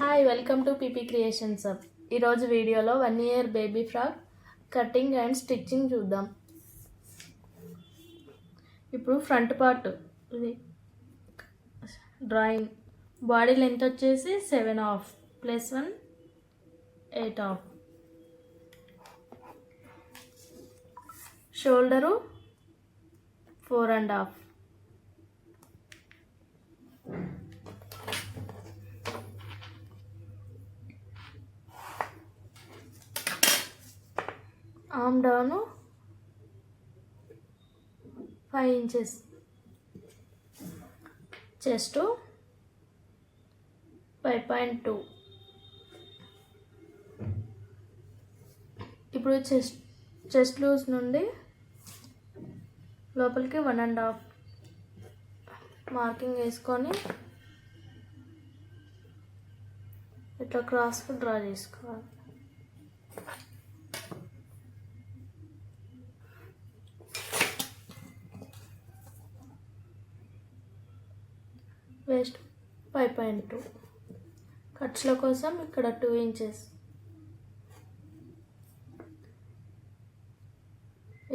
Hi welcome to PP creations up. ఈరోజు వీడియోలో 1 year baby frock cutting and stitching చూద్దాం. ఇప్పుడు ఫ్రంట్ పార్ట్ ఇది డ్రాయింగ్. బాడీ లెంత్ వచ్చేసి 7.5 + 1 8.5. Shoulder 4.5. Arm down 5 inches. Chest 5.2. ఇప్పుడు chest loose నుండి లోపలికి 1.5 మార్కింగ్ వేసుకొని ఇట్లా క్రాస్కు డ్రా చేసుకోవాలి. వేస్ట్ 5.2. ఖర్చుల కోసం ఇక్కడ 2 inches,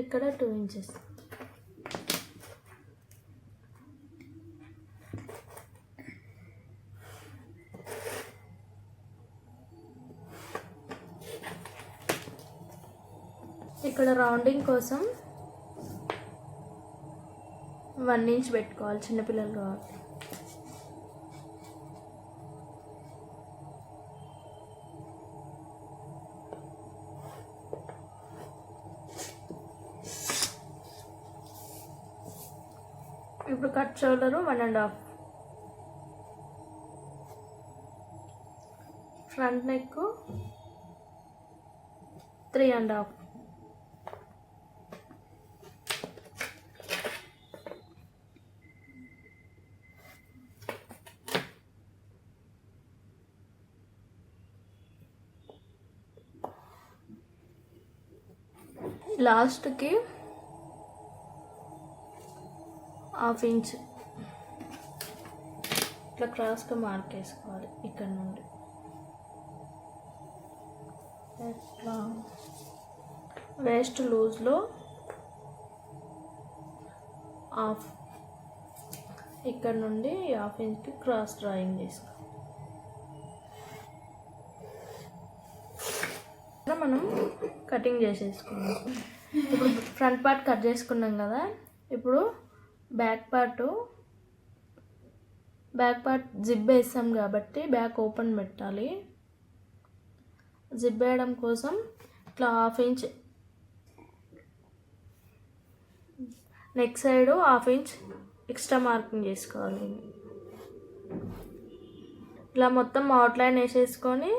ఇక్కడ 2 inches. ఇక్కడ రౌండింగ్ కోసం 1 inch పెట్టుకోవాలి, చిన్నపిల్లలు కాబట్టి. ఇప్పుడు కట్ షోల్డరు 1.5. Front neck 3.5. లాస్ట్కి 1/2 inch ఇట్లా క్రాస్గా మార్క్ వేసుకోవాలి. ఇక్కడ నుండి ఇట్లా వేస్ట్ లూజ్లో 1/2, ఇక్కడ నుండి 1/2 inchకి క్రాస్ డ్రాయింగ్ చేసుకోవాలి. మనం కటింగ్ చేసేసుకున్నాం. ఇప్పుడు ఫ్రంట్ పార్ట్ కట్ చేసుకున్నాం కదా. ఇప్పుడు బ్యాక్ పార్ట్ జిప్ వేస్తాం కాబట్టి బ్యాక్ ఓపెన్ పెట్టాలి. జిప్ వేయడం కోసం ఇట్లా 1/2 inch neck side 1/2 inch extra marking చేసుకోవాలి. ఇలా మొత్తం అవుట్లైన్ వేసేసుకొని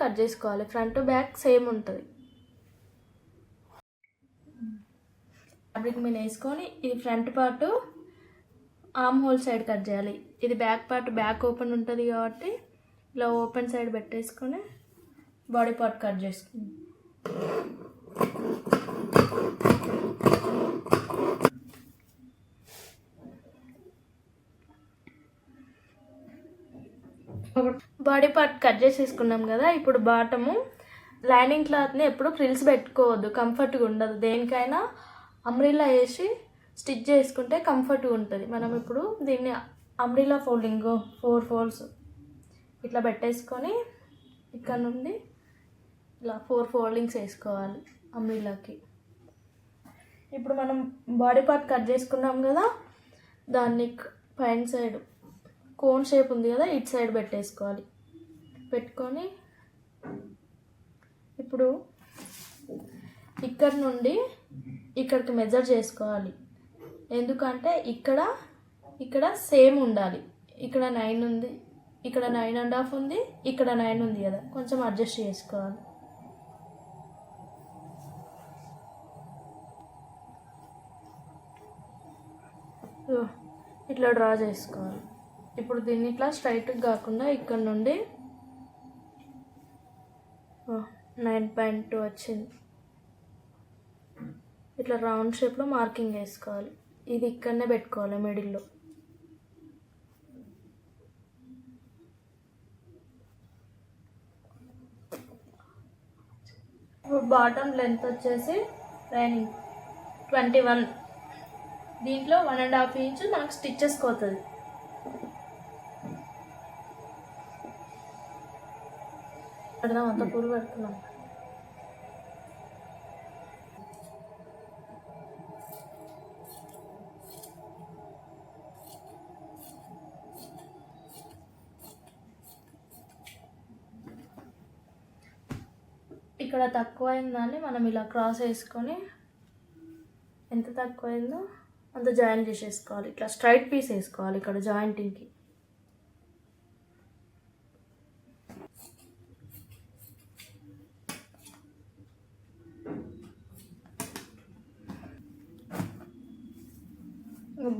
కట్ చేసుకోవాలి. ఫ్రంట్ బ్యాక్ సేమ్ ఉంటుంది. ఫ్యాబ్రిక్ మీద వేసుకొని ఇది front part arm whole side cut చేయాలి. ఇది బ్యాక్ పార్ట్ బ్యాక్ ఓపెన్ ఉంటుంది కాబట్టి ఇలా ఓపెన్ సైడ్ పెట్టేసుకొని బాడీ పార్ట్ కట్ చేసుకుంది. బాడీ పార్ట్ కట్ చేసేసుకున్నాం కదా. ఇప్పుడు బాటము లైనింగ్ క్లాత్ని ఎప్పుడు ఫ్రిల్స్ పెట్టుకోవద్దు, కంఫర్ట్గా ఉండదు. దేనికైనా అంబ్రిల్లా వేసి స్టిచ్ చేసుకుంటే కంఫర్ట్గా ఉంటుంది. మనం ఇప్పుడు దీన్ని అంబ్రిల్లా ఫోల్డింగ్ 4 folds ఇట్లా పెట్టేసుకొని ఇక్కడ నుండి ఇలా 4 foldings వేసుకోవాలి అంబ్రిల్లాకి. ఇప్పుడు మనం బాడీ పార్ట్ కట్ చేసుకున్నాం కదా, దాన్ని పైన సైడ్ కోన్ షేప్ ఉంది కదా, ఇటు సైడ్ పెట్టేసుకోవాలి. పెట్టుకొని ఇప్పుడు ఇక్కడ నుండి ఇక్కడికి మెజర్ చేసుకోవాలి. ఎందుకంటే ఇక్కడ సేమ్ ఉండాలి. ఇక్కడ 9 ఉంది, ఇక్కడ 9.5 ఉంది, ఇక్కడ 9 ఉంది కదా, కొంచెం అడ్జస్ట్ చేసుకోవాలి. ఇట్లా డ్రా చేసుకోవాలి. ఇప్పుడు దీన్ని ఇట్లా స్ట్రైట్గా కాకుండా ఇక్కడ నుండి 9.2 వచ్చింది. ఇట్లా రౌండ్ షేప్లో మార్కింగ్ వేసుకోవాలి. ఇది ఇక్కడనే పెట్టుకోవాలి మిడిల్లో. బాటమ్ లెంత్ వచ్చేసి లైనింగ్ 21, దీంట్లో 1.5 ఇంచ్ మనకు స్టిచ్చెస్ పోతుంది. పెడదాం, అంత పూలు పెడుతున్నాం. ఇక్కడ తక్కువైందని మనం ఇలా క్రాస్ వేసుకొని ఎంత తక్కువైందో అంత జాయిన్ చేసేసుకోవాలి. ఇట్లా స్ట్రైట్ పీస్ వేసుకోవాలి ఇక్కడ జాయింటింగ్కి.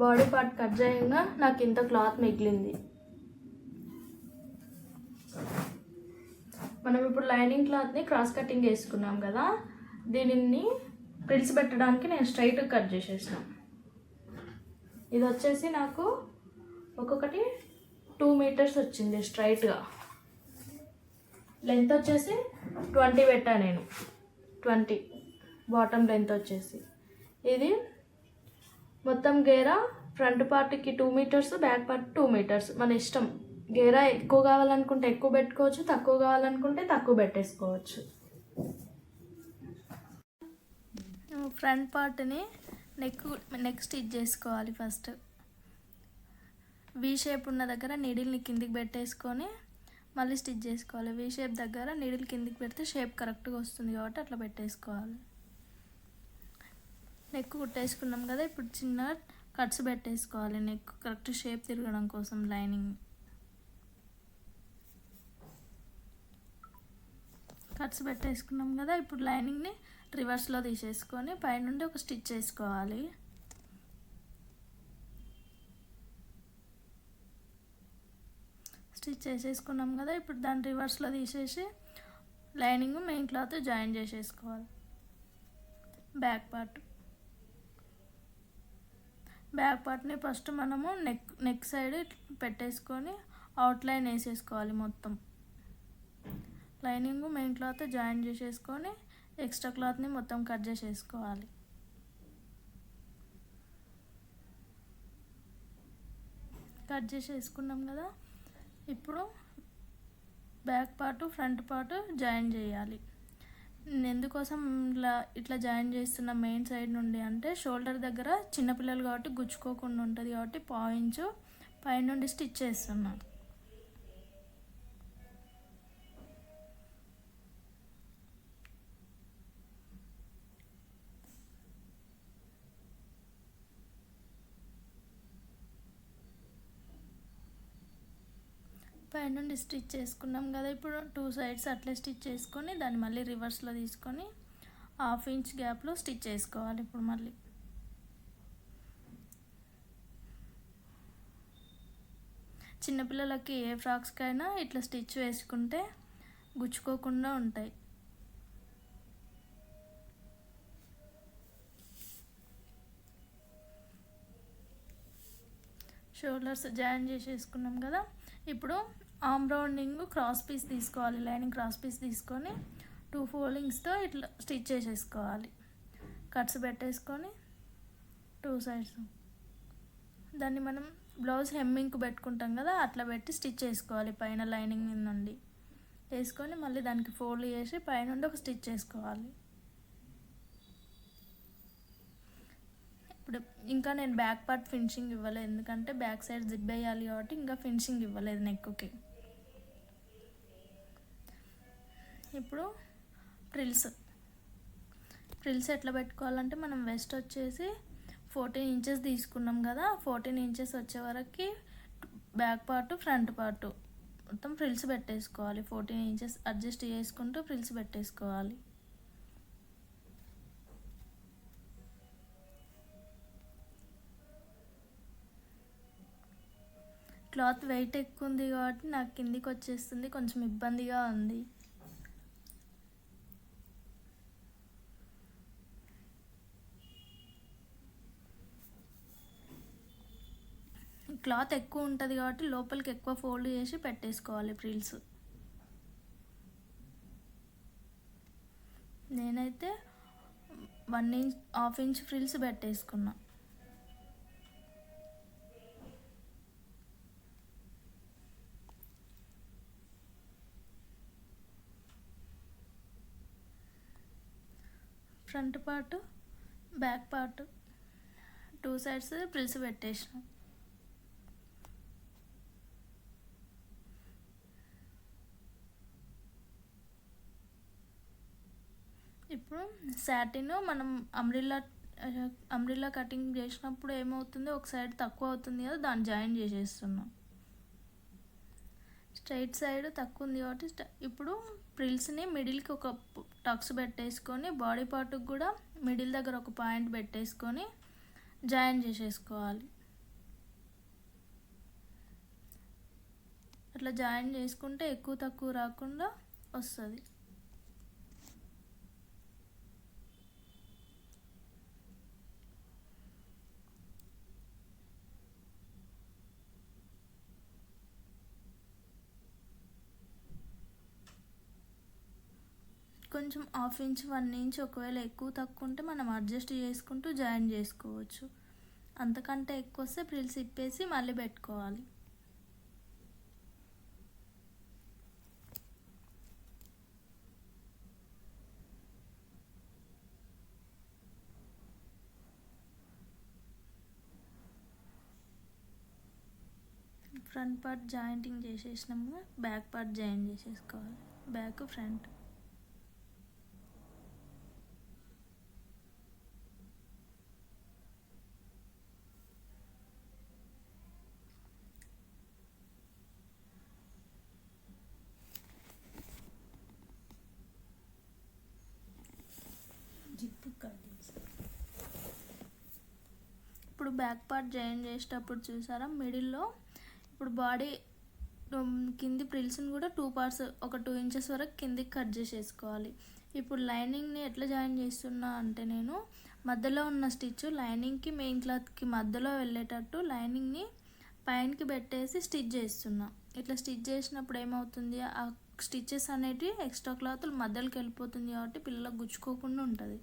బాడీ పార్ట్ కట్ చేయగా నాకు ఇంత క్లాత్ మిగిలింది. మనం ఇప్పుడు లైనింగ్ క్లాత్ని క్రాస్ కటింగ్ వేసుకున్నాం కదా, దీనిని ప్రిల్స్ పెట్టడానికి నేను స్ట్రైట్ కట్ చేసేసిన. ఇది వచ్చేసి నాకు ఒక్కొక్కటి 2 మీటర్స్ వచ్చింది స్ట్రైట్గా. లెంత్ వచ్చేసి 20 పెట్టా నేను, 20 బాటమ్ లెంత్ వచ్చేసి. ఇది మొత్తం గేరా ఫ్రంట్ పార్ట్కి 2 మీటర్స్, బ్యాక్ పార్ట్ 2 మీటర్స్ మన ఇష్టం. గేరా ఎక్కువ కావాలనుకుంటే ఎక్కువ పెట్టుకోవచ్చు, తక్కువ కావాలనుకుంటే తక్కువ పెట్టేసుకోవచ్చు. ఫ్రంట్ పార్ట్ని నెక్ స్టిచ్ చేసుకోవాలి. ఫస్ట్ వీ షేప్ ఉన్న దగ్గర నీడిల్ని కిందికి పెట్టేసుకొని మళ్ళీ స్టిచ్ చేసుకోవాలి. వీ షేప్ దగ్గర నీడిల్ కిందికి పెడితే షేప్ కరెక్ట్గా వస్తుంది కాబట్టి అట్లా పెట్టేసుకోవాలి. నెక్ కుట్టేసుకున్నాం కదా, ఇప్పుడు చిన్న కట్స్ పెట్టేసుకోవాలి నెక్ కరెక్ట్ షేప్ తిరగడం కోసం. లైనింగ్ కట్స్ పెట్టేసుకున్నాం కదా, ఇప్పుడు లైనింగ్ని రివర్స్లో తీసేసుకొని పైనుండి ఒక స్టిచ్ వేసుకోవాలి. స్టిచ్ వేసేసుకున్నాం కదా, ఇప్పుడు దాన్ని రివర్స్లో తీసేసి లైనింగ్ మెయిన్ క్లాత్ జాయిన్ చేసేసుకోవాలి. బ్యాక్ పార్ట్ని ఫస్ట్ మనము నెక్ సైడ్ పెట్టేసుకొని అవుట్లైన్ వేసేసుకోవాలి మొత్తం. లైనింగ్ మెయిన్ క్లాత్ జాయిన్ చేసేసుకొని ఎక్స్ట్రా క్లాత్ని మొత్తం కట్ చేసేసుకోవాలి. కట్ చేసేసుకున్నాం కదా, ఇప్పుడు back part front part join చేయాలి. ఎందుకోసం ఇట్లా జాయిన్ చేస్తున్న మెయిన్ సైడ్ నుండి అంటే షోల్డర్ దగ్గర చిన్నపిల్లలు కాబట్టి గుచ్చుకోకుండా ఉంటుంది కాబట్టి పాయింట్స్ పైనుండి స్టిచ్ చేస్తున్నాను. పైనుండి స్టిచ్ చేసుకున్నాం కదా, ఇప్పుడు 2 సైడ్స్ అట్లే స్టిచ్ చేసుకొని దాన్ని మళ్ళీ రివర్స్లో తీసుకొని 1/2 ఇంచ్ గ్యాప్లో స్టిచ్ చేసుకోవాలి. ఇప్పుడు మళ్ళీ చిన్నపిల్లలకి ఏ ఫ్రాక్స్కైనా ఇట్లా స్టిచ్ వేసుకుంటే గుచ్చుకోకుండా ఉంటాయి. షోల్డర్స్ జాయిన్ చేసేసుకున్నాం కదా, ఇప్పుడు ఆర్మ్ రౌండింగ్ క్రాస్ పీస్ తీసుకోవాలి. లైనింగ్ క్రాస్ పీస్ తీసుకొని 2 ఫోల్డింగ్స్తో ఇట్లా స్టిచ్ చేసేసుకోవాలి. కట్స్ పెట్టేసుకొని 2 సైడ్స్ దాన్ని మనం బ్లౌజ్ హెమ్మింగ్కి పెట్టుకుంటాం కదా, అట్లా పెట్టి స్టిచ్ చేసుకోవాలి. పైన లైనింగ్ మీద నుండి వేసుకొని మళ్ళీ దానికి ఫోల్డ్ చేసి పైనుండి ఒక స్టిచ్ చేసుకోవాలి. ఇప్పుడు ఇంకా నేను బ్యాక్ పార్ట్ ఫినిషింగ్ ఇవ్వలేదు, ఎందుకంటే బ్యాక్ సైడ్ జిప్ వేయాలి కాబట్టి ఇంకా ఫినిషింగ్ ఇవ్వలేదు నెక్కి. ఇప్పుడు ఫ్రిల్స్ ఎట్లా పెట్టుకోవాలంటే మనం వెస్ట్ వచ్చేసి 14 ఇంచెస్ తీసుకున్నాం కదా, 14 ఇంచెస్ వచ్చే వరకు బ్యాక్ పార్ట్ ఫ్రంట్ పార్ట్ మొత్తం ఫ్రిల్స్ పెట్టేసుకోవాలి. 14 ఇంచెస్ అడ్జస్ట్ చేసుకుంటూ ఫ్రిల్స్ పెట్టేసుకోవాలి. క్లాత్ వెయిట్ ఎక్కువ ఉంది కాబట్టి నాకు కిందికి వచ్చేస్తుంది, కొంచెం ఇబ్బందిగా ఉంది. క్లాత్ ఎక్కువ ఉంటుంది కాబట్టి లోపలికి ఎక్కువ ఫోల్డ్ చేసి పెట్టేసుకోవాలి ఫ్రిల్స్. నేనైతే 1 ఇంచ్, హాఫ్ ఇంచ్ ఫ్రిల్స్ పెట్టేసుకున్నా. Front part, back part 2 sides frills పెట్టేసిన. ఇప్పుడు సాటిన్ మనం అంబ్రిల్లా కటింగ్ చేసినప్పుడు ఏమవుతుంది, ఒక సైడ్ తక్కువ అవుతుంది కదా, దాన్ని జాయిన్ చేసేస్తున్నాం. స్ట్రైట్ సైడ్ తక్కువ ఉంది కాబట్టి ఇప్పుడు ప్రిల్స్ని మిడిల్కి ఒక టక్స్ పెట్టేసుకొని బాడీ పార్ట్కి కూడా మిడిల్ దగ్గర ఒక పాయింట్ పెట్టేసుకొని జాయిన్ చేసేసుకోవాలి. అట్లా జాయిన్ చేసుకుంటే ఎక్కువ తక్కువ రాకుండా వస్తుంది. కొంచెం హాఫ్ ఇంచ్ 1 ఇంచ్ ఒకవేళ ఎక్కువ తక్కువ ఉంటే మనం అడ్జస్ట్ చేసుకుంటూ జాయిన్ చేసుకోవచ్చు. అంతకంటే ఎక్కువ వస్తే ప్రిల్స్ ఇప్పేసి మళ్ళీ పెట్టుకోవాలి. ఫ్రంట్ పార్ట్ జాయింటింగ్ చేసేసినాము, బ్యాక్ పార్ట్ జాయిన్ చేసేసుకోవాలి. Back front. ఇప్పుడు బ్యాక్ పార్ట్ జాయిన్ చేసేటప్పుడు చూసారా, మిడిల్లో ఇప్పుడు బాడీ కింది ప్రిల్స్ని కూడా 2 పార్ట్స్, ఒక 2 ఇంచెస్ వరకు కిందికి కట్ చేసేసుకోవాలి. ఇప్పుడు లైనింగ్ని ఎట్లా జాయిన్ చేస్తున్నా అంటే, నేను మధ్యలో ఉన్న స్టిచ్ లైనింగ్కి మెయిన్ క్లాత్కి మధ్యలో వెళ్ళేటట్టు లైనింగ్ని పైనకి పెట్టేసి స్టిచ్ చేస్తున్నా. ఇట్లా స్టిచ్ చేసినప్పుడు ఏమవుతుంది, ఆ స్టిచెస్ అనేటివి ఎక్స్ట్రా క్లాత్లు మధ్యలోకి వెళ్ళిపోతుంది కాబట్టి పిల్లలకు గుచ్చుకోకుండా ఉంటుంది.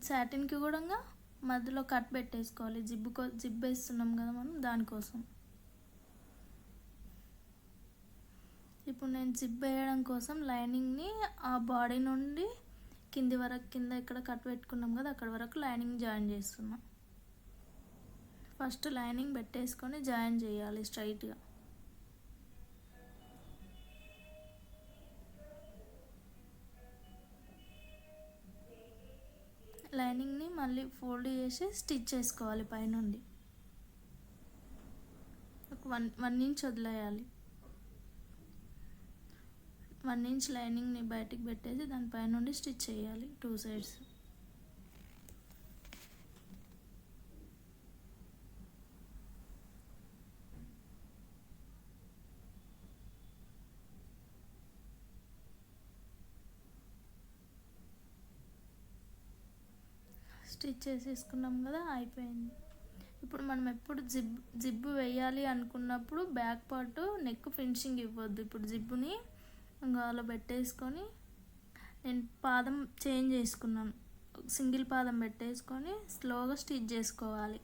సాటిన్కి కూడా మధ్యలో కట్ పెట్టేసుకోవాలి, జిబ్ వేస్తున్నాం కదా మనం, దానికోసం. ఇప్పుడు నేను జిబ్ వేయడం కోసం లైనింగ్ని ఆ బాడీ నుండి కింది వరకు, కింద ఇక్కడ కట్ పెట్టుకున్నాం కదా అక్కడ వరకు లైనింగ్ జాయిన్ చేస్తున్నాం. ఫస్ట్ లైనింగ్ పెట్టేసుకొని జాయిన్ చేయాలి స్ట్రైట్గా. లైనింగ్ని మళ్ళీ ఫోల్డ్ చేసి స్టిచ్ చేసుకోవాలి పైనుండి. ఒక 1 ఇంచ్ వదిలేయాలి. 1 ఇంచ్ లైనింగ్ని బయటికి పెట్టేసి దానిపై నుండి స్టిచ్ చేయాలి 2 సైడ్స్. స్టిచ్ చేసేసుకున్నాం కదా, అయిపోయింది. ఇప్పుడు మనం ఎప్పుడు జిబ్బు వేయాలి అనుకున్నప్పుడు బ్యాక్ పార్ట్ నెక్ ఫినిషింగ్ ఇవ్వద్దు. ఇప్పుడు జిబ్బుని అలా పెట్టేసుకొని, నేను పాదం చేంజ్ చేసుకున్నాను, సింగిల్ పాదం పెట్టేసుకొని స్లోగా స్టిచ్ చేసుకోవాలి.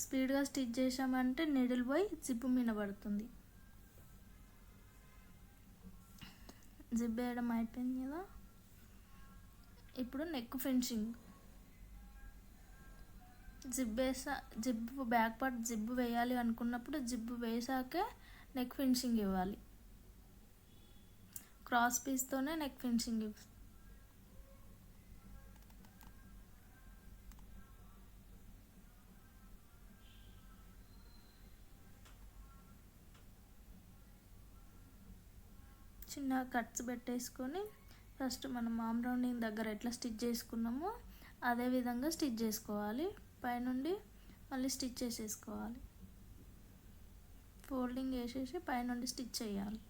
స్పీడ్గా స్టిచ్ చేసామంటే నీడిల్ పోయి జిబ్బు మీద పడుతుంది. జిబ్ వేయడం అయిపోయింది కదా, ఇప్పుడు నెక్ ఫినిషింగ్. జిబ్బు బ్యాక్ పార్ట్ జిబ్బు వేయాలి అనుకున్నప్పుడు జిబ్బు వేసాకే నెక్ ఫినిషింగ్ ఇవ్వాలి. క్రాస్ పీస్తోనే నెక్ ఫినిషింగ్ చిన్న కట్స్ పెట్టేసుకొని ఫస్ట్ మనం ఆమ్ రౌండింగ్ దగ్గర ఎట్లా స్టిచ్ చేసుకున్నామో అదే విధంగా స్టిచ్ చేసుకోవాలి. పైనుండి మళ్ళీ స్టిచ్ చేసేసుకోవాలి. ఫోల్డింగ్ వేసేసి పైనుండి స్టిచ్ చేయాలి.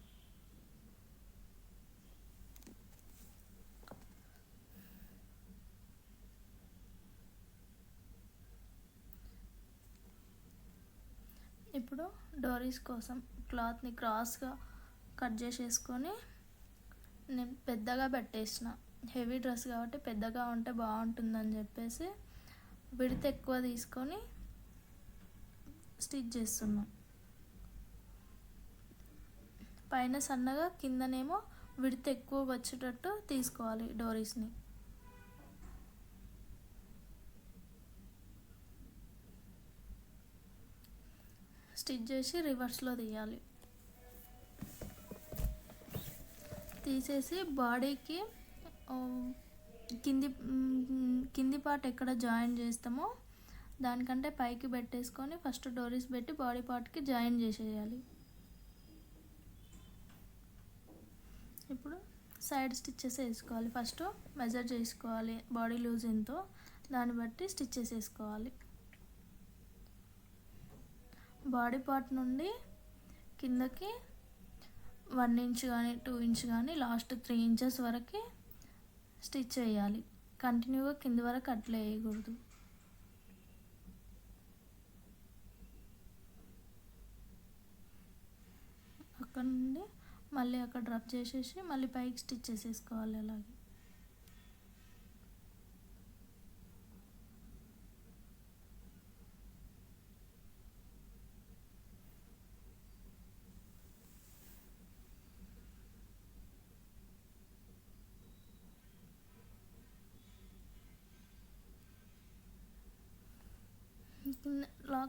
ఇప్పుడు డోరీస్ కోసం క్లాత్ని క్రాస్గా కట్ చేసేసుకొని నేను పెద్దగా పెట్టేసిన, హెవీ డ్రెస్ కాబట్టి పెద్దగా ఉంటే బాగుంటుందని చెప్పేసి విడత ఎక్కువ తీసుకొని స్టిచ్ చేస్తున్నాం. పైన సన్నగా కిందనేమో విడత ఎక్కువ వచ్చేటట్టు తీసుకోవాలి డోరీస్ని. స్టిచ్ చేసి రివర్స్లో తీయాలి. తీసేసి బాడీకి కింది పార్ట్ ఎక్కడ జాయిన్ చేస్తామో దానికంటే పైకి పెట్టేసుకొని ఫస్ట్ డోరీస్ పెట్టి బాడీ పార్ట్కి జాయిన్ చేసేయాలి. ఇప్పుడు సైడ్ స్టిచ్చెస్ వేసుకోవాలి. ఫస్ట్ మెజర్ చేసుకోవాలి బాడీ లూజ్ ఎంతో, దాన్ని బట్టి స్టిచ్చెస్ వేసుకోవాలి. బాడీ పార్ట్ నుండి కిందకి 1 ఇంచ్ కానీ 2 ఇంచ్ కానీ లాస్ట్ 3 ఇంచెస్ వరకు స్టిచ్ వేయాలి. కంటిన్యూగా కింది వరకు అట్లా వేయకూడదు. అక్కడ నుండి మళ్ళీ అక్కడ డ్రాప్ చేసేసి మళ్ళీ పైకి స్టిచ్ చేసేసుకోవాలి. అలాగే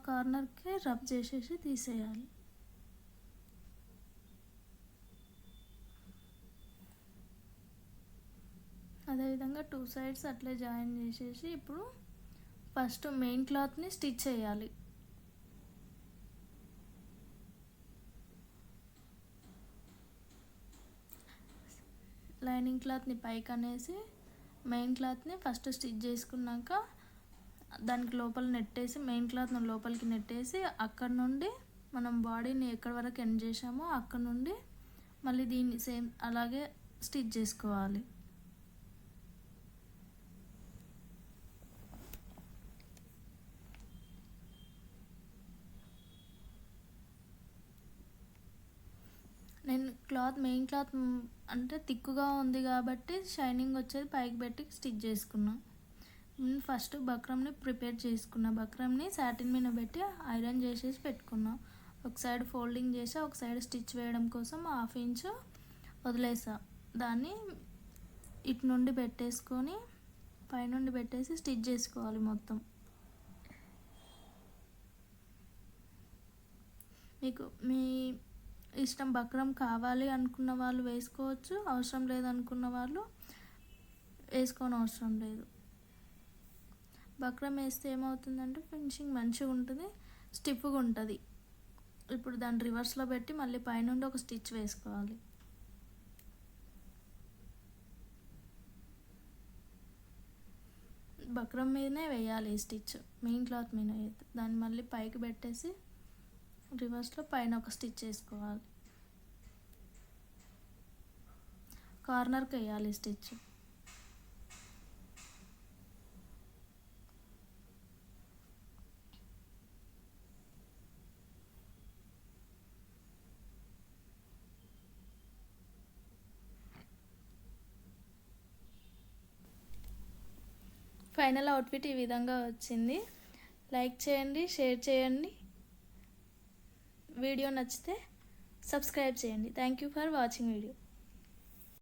కార్నర్కి రబ్ చేసేసి తీసేయాలి. అదేవిధంగా 2 సైడ్స్ అట్లే జాయిన్ చేసేసి ఇప్పుడు ఫస్ట్ మెయిన్ క్లాత్ని స్టిచ్ చేయాలి. లైనింగ్ క్లాత్ని పైకి అనేసి మెయిన్ క్లాత్ని ఫస్ట్ స్టిచ్ చేసుకున్నాక దానికి లోపల నెట్టేసి మెయిన్ క్లాత్ని లోపలికి నెట్టేసి అక్కడ నుండి మనం బాడీని ఎక్కడి వరకు ఎండ్ చేసామో అక్కడ నుండి మళ్ళీ దీన్ని సేమ్ అలాగే స్టిచ్ చేసుకోవాలి. నేను మెయిన్ క్లాత్ అంటే థిక్గా ఉంది కాబట్టి షైనింగ్ వచ్చేది పైకి పెట్టి స్టిచ్ చేసుకున్నా. ఫస్ట్ బక్రమ్ని ప్రిపేర్ చేసుకున్నా. బక్రమ్ని సాటిన్ మీద పెట్టి ఐరన్ చేసేసి పెట్టుకున్నా. ఒక సైడ్ ఫోల్డింగ్ చేసి ఒక సైడ్ స్టిచ్ వేయడం కోసం 1/2 ఇంచ్ వదిలేసా. దాన్ని ఇటు నుండి పెట్టేసుకొని పైనుండి పెట్టేసి స్టిచ్ చేసుకోవాలి మొత్తం. మీకు మీ ఇష్టం, బక్రమ్ కావాలి అనుకున్న వాళ్ళు వేసుకోవచ్చు, అవసరం లేదనుకున్న వాళ్ళు వేసుకోని అవసరం లేదు. బక్రమ్ వేస్తే ఏమవుతుందంటే ఫినిషింగ్ మంచిగా ఉంటుంది, స్టిఫ్గా ఉంటుంది. ఇప్పుడు దాన్ని రివర్స్లో పెట్టి మళ్ళీ పైనుండి ఒక స్టిచ్ వేసుకోవాలి. బక్రమ్ మీదనే వేయాలి ఈ స్టిచ్, మెయిన్ క్లాత్ మీద వేయద్దు. దాన్ని మళ్ళీ పైకి పెట్టేసి రివర్స్లో పైన ఒక స్టిచ్ వేసుకోవాలి. కార్నర్కి వేయాలి స్టిచ్. ఫైనల్ అవుట్ఫిట్ ఈ విధంగా వచ్చింది. లైక్ చేయండి, షేర్ చేయండి. వీడియో నచ్చితే సబ్స్క్రైబ్ చేయండి. Thank you for watching video.